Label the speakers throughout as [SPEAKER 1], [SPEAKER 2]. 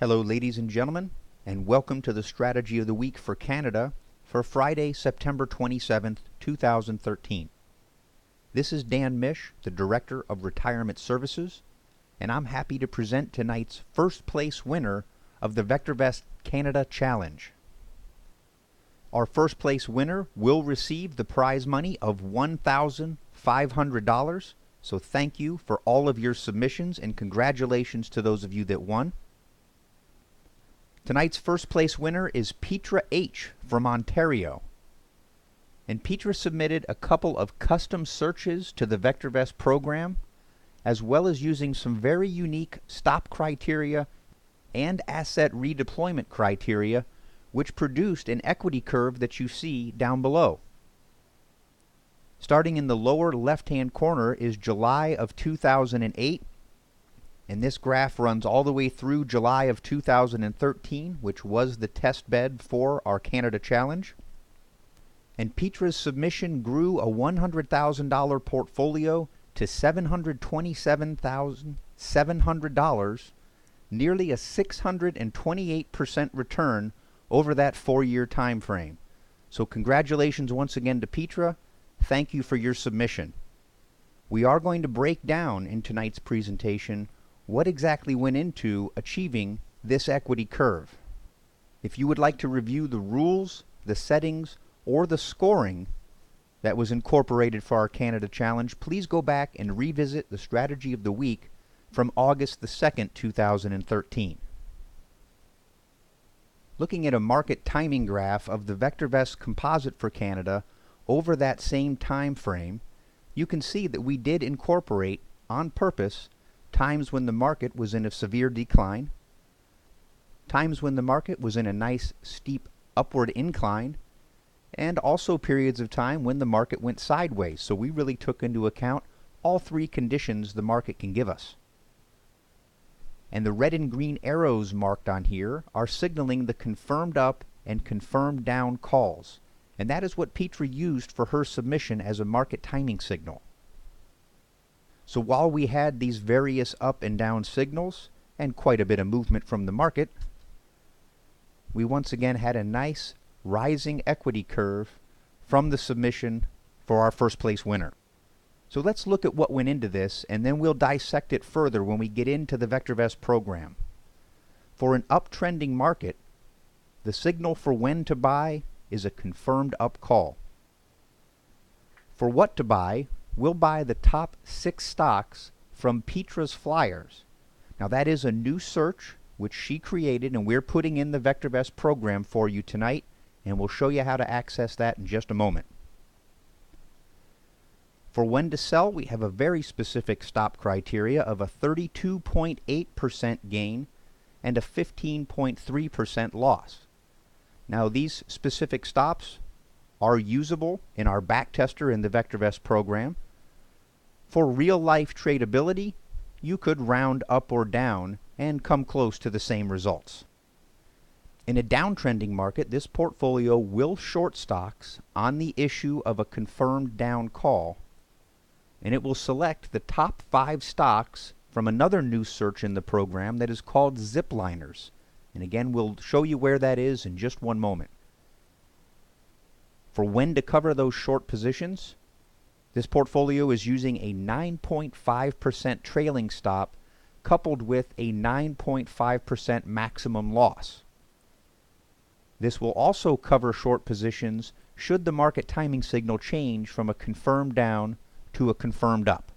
[SPEAKER 1] Hello, ladies and gentlemen, and welcome to the Strategy of the Week for Canada for Friday, September 27th, 2013. This is Dan Mish, the Director of Retirement Services, and I'm happy to present tonight's first place winner of the VectorVest Canada Challenge. Our first place winner will receive the prize money of $1,500, so thank you for all of your submissions and congratulations to those of you that won. Tonight's first place winner is Petra H. from Ontario. And Petra submitted a couple of custom searches to the VectorVest program, as well as using some very unique stop criteria and asset redeployment criteria, which produced an equity curve that you see down below. Starting in the lower left-hand corner is July of 2008. And this graph runs all the way through July of 2013, which was the test bed for our Canada Challenge. And Petra's submission grew a $100,000 portfolio to $727,700, nearly a 628% return over that 4-year time frame. So congratulations once again to Petra. Thank you for your submission. We are going to break down in tonight's presentation what exactly went into achieving this equity curve. If you would like to review the rules, the settings, or the scoring that was incorporated for our Canada Challenge, please go back and revisit the Strategy of the Week from August the 2nd, 2013. Looking at a market timing graph of the VectorVest composite for Canada over that same time frame, you can see that we did incorporate, on purpose, times when the market was in a severe decline, times when the market was in a nice steep upward incline, and also periods of time when the market went sideways. So we really took into account all three conditions the market can give us. And the red and green arrows marked on here are signaling the confirmed up and confirmed down calls. And that is what Petra used for her submission as a market timing signal. So while we had these various up and down signals, and quite a bit of movement from the market, we once again had a nice rising equity curve from the submission for our first place winner. So let's look at what went into this, and then we'll dissect it further when we get into the VectorVest program. For an uptrending market, the signal for when to buy is a confirmed up call. For what to buy, we'll buy the top 6 stocks from Petra's Flyers. Now that is a new search which she created, and we're putting in the VectorVest program for you tonight, and we'll show you how to access that in just a moment. For when to sell, we have a very specific stop criteria of a 32.8% gain and a 15.3% loss. Now these specific stops are usable in our backtester in the VectorVest program. For real-life tradability, you could round up or down and come close to the same results. In a downtrending market, this portfolio will short stocks on the issue of a confirmed down call, and it will select the top 5 stocks from another new search in the program that is called Zipliners. And again, we'll show you where that is in just one moment. For when to cover those short positions, this portfolio is using a 9.5% trailing stop coupled with a 9.5% maximum loss. This will also cover short positions should the market timing signal change from a confirmed down to a confirmed up.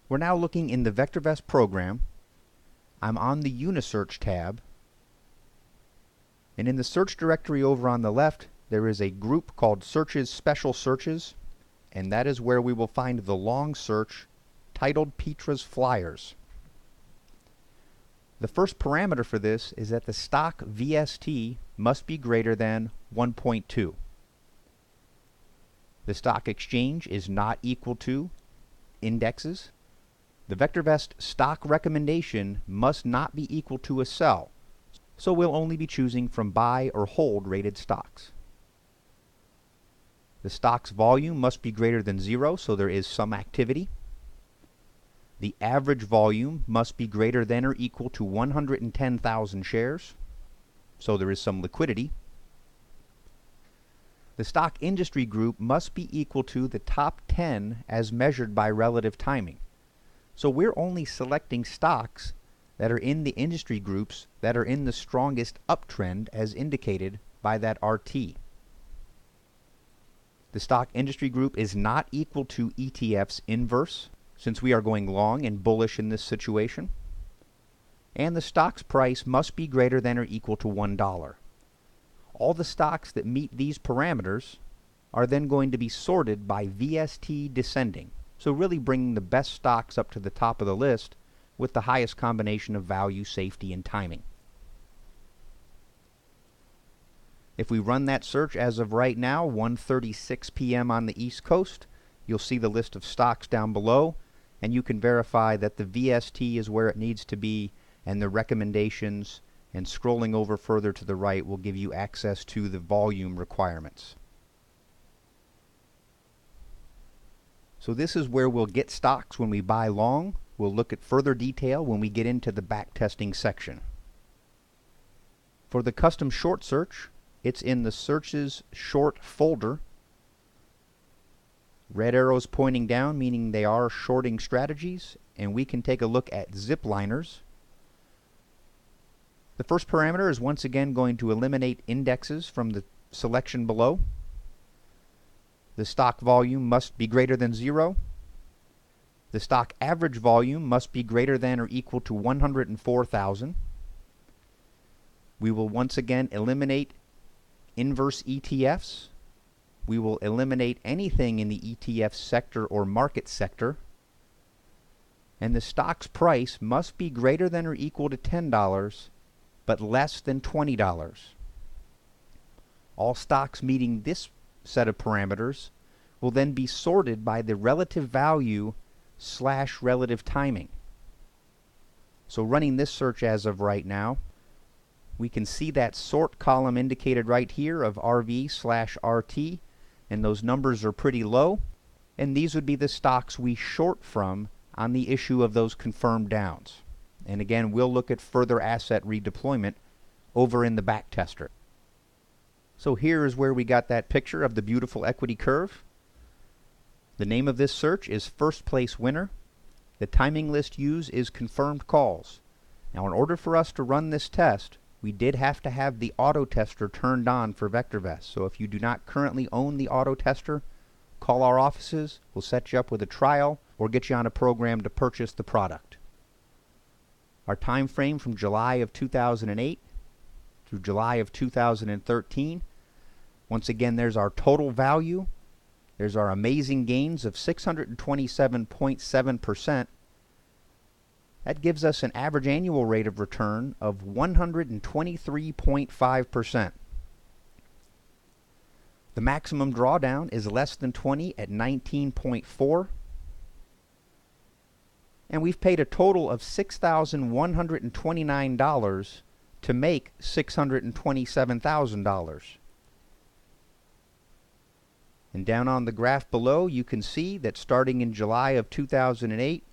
[SPEAKER 1] We're now looking in the VectorVest program. I'm on the Unisearch tab, and in the search directory over on the left, there is a group called Searches Special Searches, and that is where we will find the long search titled Petra's Flyers. The first parameter for this is that the stock VST must be greater than 1.2. The stock exchange is not equal to indexes. The VectorVest stock recommendation must not be equal to a sell, so we'll only be choosing from buy or hold rated stocks. The stock's volume must be greater than 0, so there is some activity. The average volume must be greater than or equal to 110,000 shares, so there is some liquidity. The stock industry group must be equal to the top 10 as measured by relative timing. So we're only selecting stocks that are in the industry groups that are in the strongest uptrend as indicated by that RT. The stock industry group is not equal to ETF's inverse, since we are going long and bullish in this situation. And the stock's price must be greater than or equal to $1. All the stocks that meet these parameters are then going to be sorted by VST descending, so really bringing the best stocks up to the top of the list with the highest combination of value, safety, and timing. If we run that search as of right now, 1:36 p.m. on the East Coast, you'll see the list of stocks down below, and you can verify that the VST is where it needs to be, and the recommendations and scrolling over further to the right will give you access to the volume requirements. So this is where we'll get stocks when we buy long. We'll look at further detail when we get into the backtesting section. For the custom short search, it's in the searches short folder. Red arrows pointing down, meaning they are shorting strategies, and we can take a look at zip liners. The first parameter is once again going to eliminate indexes from the selection below. The stock volume must be greater than 0. The stock average volume must be greater than or equal to 104,000. We will once again eliminate inverse ETFs. We will eliminate anything in the ETF sector or market sector. And the stock's price must be greater than or equal to $10, but less than $20. All stocks meeting this set of parameters will then be sorted by the relative value / relative timing. So running this search as of right now, we can see that sort column indicated right here of RV/RT, and those numbers are pretty low, and these would be the stocks we short from on the issue of those confirmed downs. And again, we'll look at further asset redeployment over in the backtester. So here is where we got that picture of the beautiful equity curve. The name of this search is First Place Winner. The timing list used is confirmed calls. Now, in order for us to run this test, we did have to have the auto tester turned on for VectorVest. So if you do not currently own the auto tester, call our offices. We'll set you up with a trial or get you on a program to purchase the product. Our time frame from July of 2008 through July of 2013. Once again, there's our total value. There's our amazing gains of 627.7%. That gives us an average annual rate of return of 123.5%. The maximum drawdown is less than 20 at 19.4. And we've paid a total of $6,129 to make $627,000. And down on the graph below, you can see that starting in July of 2008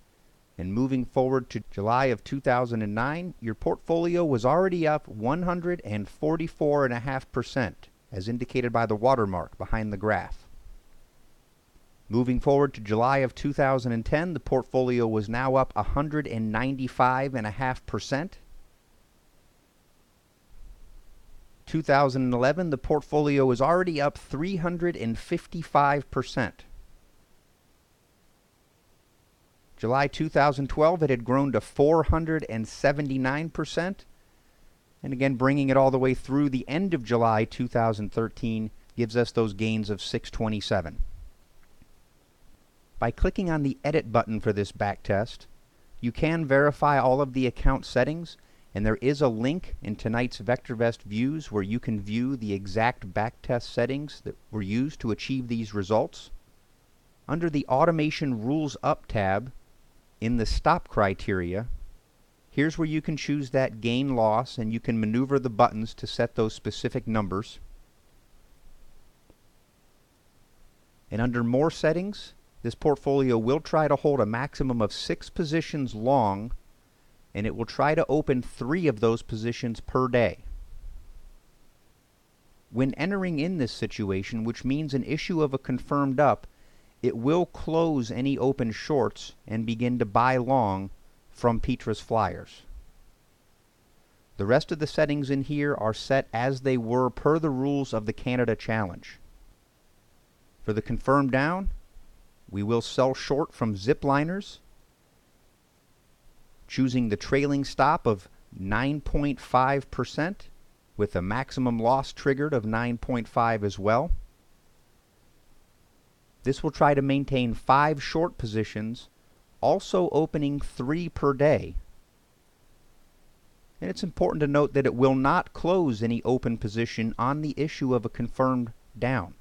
[SPEAKER 1] and moving forward to July of 2009, your portfolio was already up 144.5%, as indicated by the watermark behind the graph. Moving forward to July of 2010, the portfolio was now up 195.5%. 2011, the portfolio was already up 355%. July 2012, it had grown to 479%. And again, bringing it all the way through the end of July 2013 gives us those gains of 627. By clicking on the Edit button for this backtest, you can verify all of the account settings, and there is a link in tonight's VectorVest views where you can view the exact backtest settings that were used to achieve these results. Under the Automation Rules Up tab, in the Stop criteria, here's where you can choose that gain loss, and you can maneuver the buttons to set those specific numbers. And under More Settings, this portfolio will try to hold a maximum of 6 positions long, and it will try to open 3 of those positions per day. When entering in this situation, which means an issue of a confirmed up, it will close any open shorts and begin to buy long from Petra's flyers. The rest of the settings in here are set as they were per the rules of the Canada Challenge. For the confirmed down, we will sell short from zipliners, choosing the trailing stop of 9.5% with a maximum loss triggered of 9.5 as well. This will try to maintain 5 short positions, also opening 3 per day. And it's important to note that it will not close any open position on the issue of a confirmed down.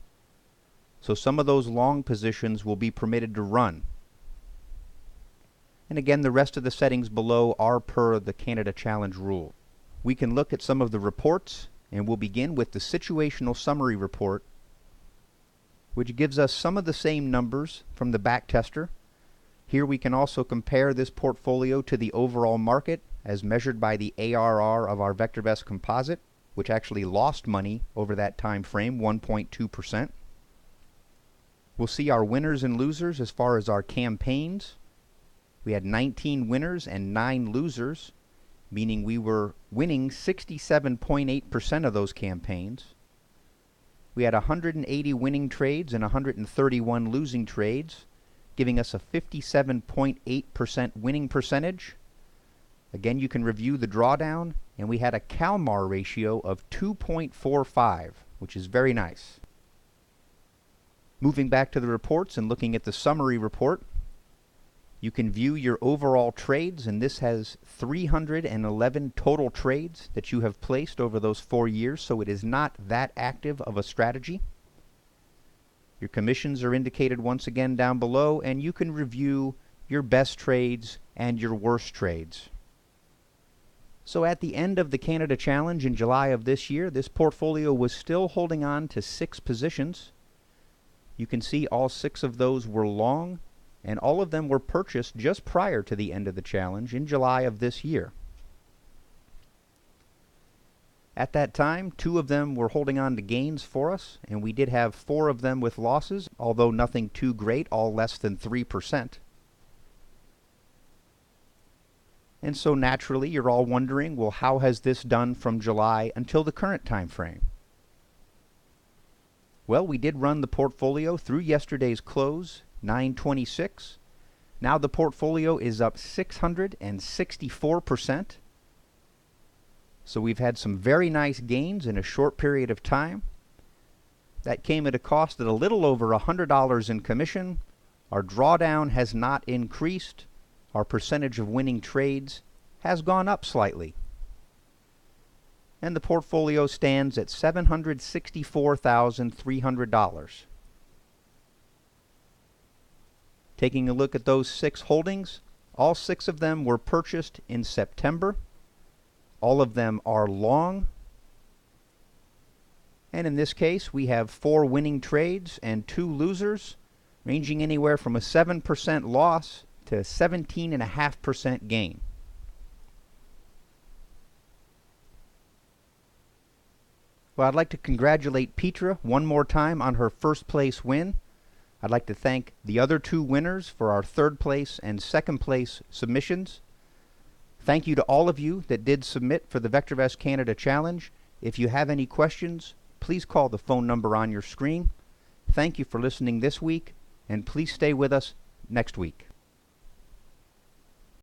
[SPEAKER 1] So some of those long positions will be permitted to run. And again, the rest of the settings below are per the Canada Challenge rule. We can look at some of the reports, and we'll begin with the situational summary report, which gives us some of the same numbers from the backtester. Here we can also compare this portfolio to the overall market as measured by the ARR of our VectorVest composite, which actually lost money over that time frame, 1.2%. We'll see our winners and losers as far as our campaigns. We had 19 winners and 9 losers, meaning we were winning 67.8% of those campaigns. We had 180 winning trades and 131 losing trades, giving us a 57.8% winning percentage. Again, you can review the drawdown, and we had a CalMAR ratio of 2.45, which is very nice. Moving back to the reports and looking at the summary report, you can view your overall trades, and this has 311 total trades that you have placed over those 4 years, so it is not that active of a strategy. Your commissions are indicated once again down below, and you can review your best trades and your worst trades. So at the end of the Canada Challenge in July of this year, this portfolio was still holding on to 6 positions. You can see all 6 of those were long, and all of them were purchased just prior to the end of the challenge in July of this year. At that time, 2 of them were holding on to gains for us, and we did have 4 of them with losses, although nothing too great, all less than 3%. And so naturally, you're all wondering, well, how has this done from July until the current time frame? Well, we did run the portfolio through yesterday's close, 926. Now the portfolio is up 664%. So we've had some very nice gains in a short period of time. That came at a cost of a little over $100 in commission. Our drawdown has not increased. Our percentage of winning trades has gone up slightly. And the portfolio stands at $764,300. Taking a look at those 6 holdings, all 6 of them were purchased in September. All of them are long. And in this case, we have 4 winning trades and 2 losers, ranging anywhere from a 7% loss to a 17.5% gain. Well, I'd like to congratulate Petra one more time on her first place win. I'd like to thank the other 2 winners for our 3rd place and 2nd place submissions. Thank you to all of you that did submit for the VectorVest Canada Challenge. If you have any questions, please call the phone number on your screen. Thank you for listening this week, and please stay with us next week.